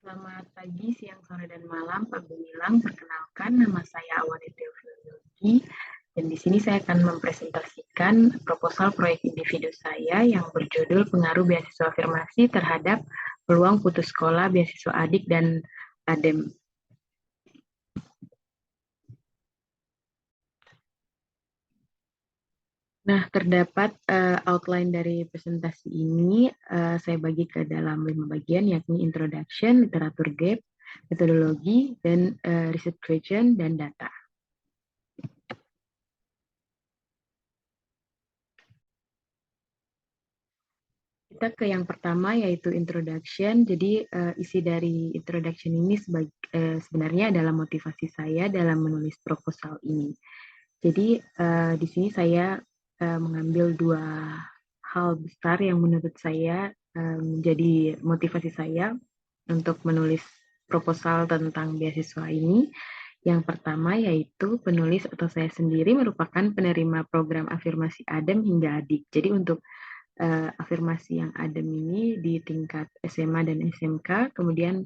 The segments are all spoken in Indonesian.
Selamat pagi, siang, sore, dan malam, Pak Gumilang. Perkenalkan, nama saya Awanita Filologi, dan di sini saya akan mempresentasikan proposal proyek individu saya yang berjudul Pengaruh Beasiswa Afirmasi terhadap Peluang Putus Sekolah Beasiswa Adik dan ADEM. Nah, terdapat outline dari presentasi ini, saya bagi ke dalam 5 bagian, yakni introduction, literatur gap, metodologi, dan research question, dan data. Kita ke yang pertama, yaitu introduction. Jadi isi dari introduction ini sebenarnya adalah motivasi saya dalam menulis proposal ini. Jadi di sini saya mengambil dua hal besar yang menurut saya menjadi motivasi saya untuk menulis proposal tentang beasiswa ini. Yang pertama yaitu penulis atau saya sendiri merupakan penerima program afirmasi ADEM hingga adik. Jadi untuk afirmasi yang ADEM ini di tingkat SMA dan SMK, kemudian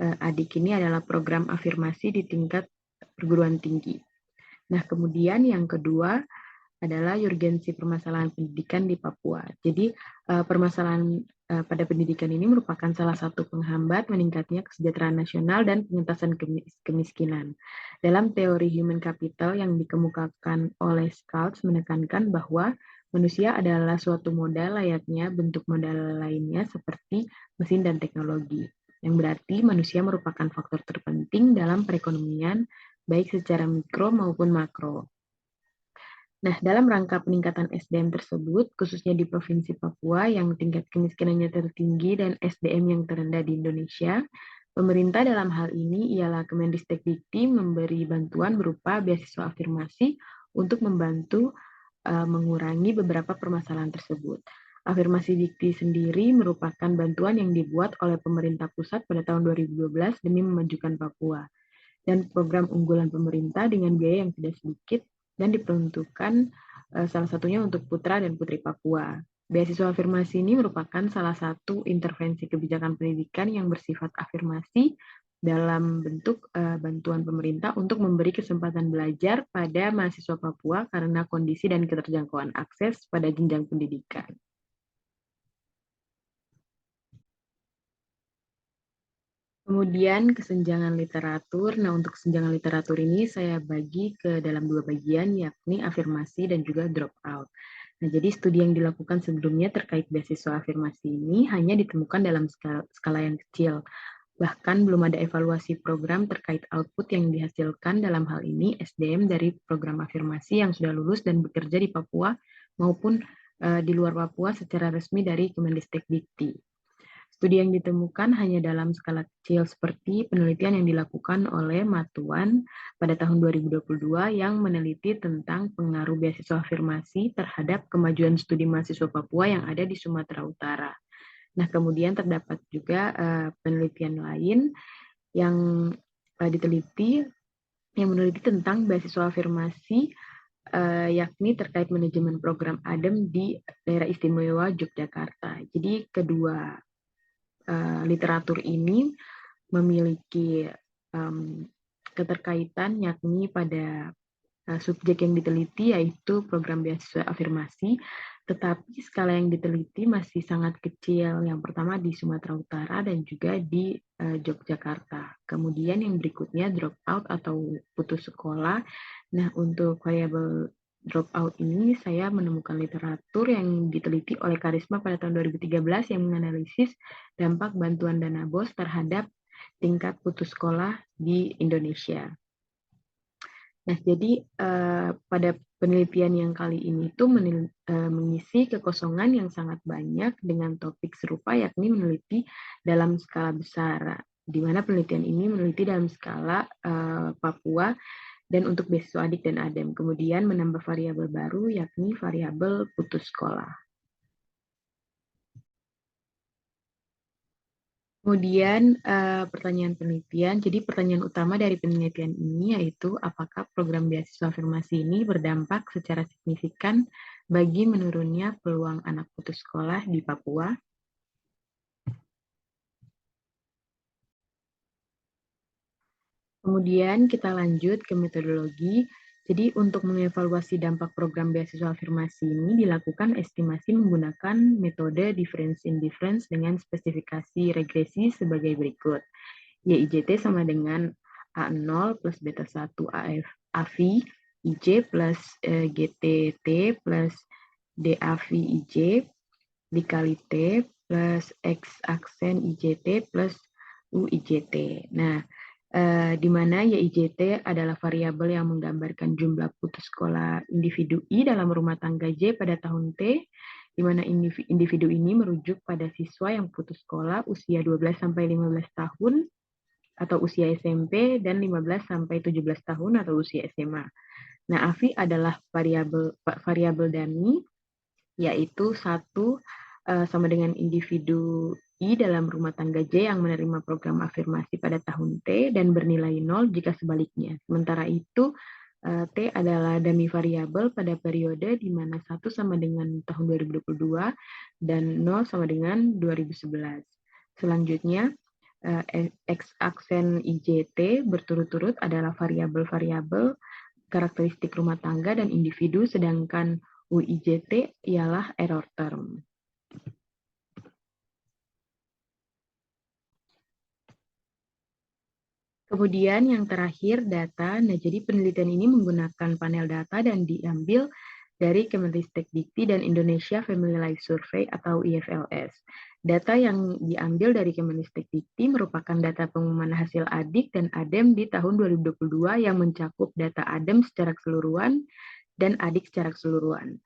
adik ini adalah program afirmasi di tingkat perguruan tinggi. Nah, kemudian yang kedua adalah urgensi permasalahan pendidikan di Papua. Jadi permasalahan pada pendidikan ini merupakan salah satu penghambat meningkatnya kesejahteraan nasional dan pengentasan kemiskinan. Dalam teori human capital yang dikemukakan oleh Scalds menekankan bahwa manusia adalah suatu modal layaknya bentuk modal lainnya seperti mesin dan teknologi, yang berarti manusia merupakan faktor terpenting dalam perekonomian baik secara mikro maupun makro. Nah, dalam rangka peningkatan SDM tersebut, khususnya di Provinsi Papua yang tingkat kemiskinannya tertinggi dan SDM yang terendah di Indonesia, pemerintah dalam hal ini ialah Kemendikbudristek memberi bantuan berupa beasiswa afirmasi untuk membantu mengurangi beberapa permasalahan tersebut. Afirmasi Dikti sendiri merupakan bantuan yang dibuat oleh pemerintah pusat pada tahun 2012 demi memajukan Papua, dan program unggulan pemerintah dengan biaya yang tidak sedikit dan diperuntukkan salah satunya untuk putra dan putri Papua. Beasiswa afirmasi ini merupakan salah satu intervensi kebijakan pendidikan yang bersifat afirmasi dalam bentuk bantuan pemerintah untuk memberi kesempatan belajar pada mahasiswa Papua karena kondisi dan keterjangkauan akses pada jenjang pendidikan. Kemudian kesenjangan literatur. Nah, untuk kesenjangan literatur ini saya bagi ke dalam dua bagian, yakni afirmasi dan juga dropout. Nah, jadi studi yang dilakukan sebelumnya terkait beasiswa afirmasi ini hanya ditemukan dalam skala yang kecil. Bahkan belum ada evaluasi program terkait output yang dihasilkan, dalam hal ini SDM dari program afirmasi yang sudah lulus dan bekerja di Papua maupun di luar Papua secara resmi dari Kemendikbudristek. Studi yang ditemukan hanya dalam skala kecil seperti penelitian yang dilakukan oleh Matuan pada tahun 2022 yang meneliti tentang pengaruh beasiswa afirmasi terhadap kemajuan studi mahasiswa Papua yang ada di Sumatera Utara. Nah, kemudian terdapat juga penelitian lain yang meneliti tentang beasiswa afirmasi, yakni terkait manajemen program ADEM di daerah istimewa Yogyakarta. Jadi kedua literatur ini memiliki keterkaitan, yakni pada subjek yang diteliti yaitu program beasiswa afirmasi, tetapi skala yang diteliti masih sangat kecil. Yang pertama di Sumatera Utara dan juga di Yogyakarta. Kemudian yang berikutnya dropout atau putus sekolah. Nah, untuk variabel dropout ini saya menemukan literatur yang diteliti oleh Karisma pada tahun 2013 yang menganalisis dampak bantuan dana BOS terhadap tingkat putus sekolah di Indonesia. Nah, jadi pada penelitian yang kali ini tuh mengisi kekosongan yang sangat banyak dengan topik serupa, yakni meneliti dalam skala besar, di mana penelitian ini meneliti dalam skala Papua dan untuk beasiswa adik dan ADEM. Kemudian menambah variabel baru, yakni variabel putus sekolah. Kemudian pertanyaan penelitian. Jadi pertanyaan utama dari penelitian ini yaitu apakah program beasiswa afirmasi ini berdampak secara signifikan bagi menurunnya peluang anak putus sekolah di Papua? Kemudian kita lanjut ke metodologi. Jadi untuk mengevaluasi dampak program beasiswa afirmasi ini dilakukan estimasi menggunakan metode difference in difference dengan spesifikasi regresi sebagai berikut. YIJT sama dengan A0 plus beta 1 AVI IJ plus GTT plus DAVI IJ dikali T plus X aksen IJT plus UIJT. Nah, di mana YIJT adalah variabel yang menggambarkan jumlah putus sekolah individu I dalam rumah tangga J pada tahun T, di mana individu ini merujuk pada siswa yang putus sekolah usia 12 sampai 15 tahun atau usia SMP dan 15 sampai 17 tahun atau usia SMA. Nah, AVI adalah variabel dummy, yaitu satu sama dengan individu I dalam rumah tangga J yang menerima program afirmasi pada tahun T dan bernilai 0 jika sebaliknya. Sementara itu, T adalah dummy variabel pada periode di mana 1 sama dengan tahun 2022 dan 0 sama dengan 2011. Selanjutnya, X aksen IJT berturut-turut adalah variabel-variabel karakteristik rumah tangga dan individu, sedangkan UIJT ialah error term. Kemudian yang terakhir data. Nah, jadi penelitian ini menggunakan panel data dan diambil dari Kemenristek Dikti dan Indonesia Family Life Survey atau IFLS. Data yang diambil dari Kemenristek Dikti merupakan data pengumuman hasil ADIK dan ADEM di tahun 2022 yang mencakup data ADEM secara keseluruhan dan ADIK secara keseluruhan,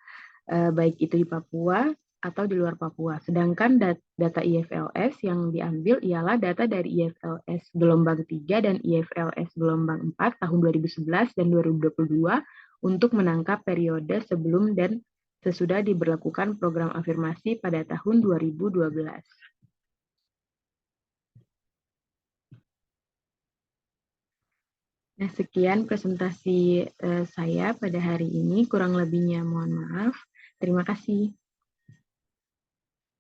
baik itu di Papua atau di luar Papua. Sedangkan data IFLS yang diambil ialah data dari IFLS gelombang 3 dan IFLS gelombang 4 tahun 2011 dan 2022 untuk menangkap periode sebelum dan sesudah diberlakukan program afirmasi pada tahun 2012. Nah, sekian presentasi saya pada hari ini. Kurang lebihnya mohon maaf. Terima kasih.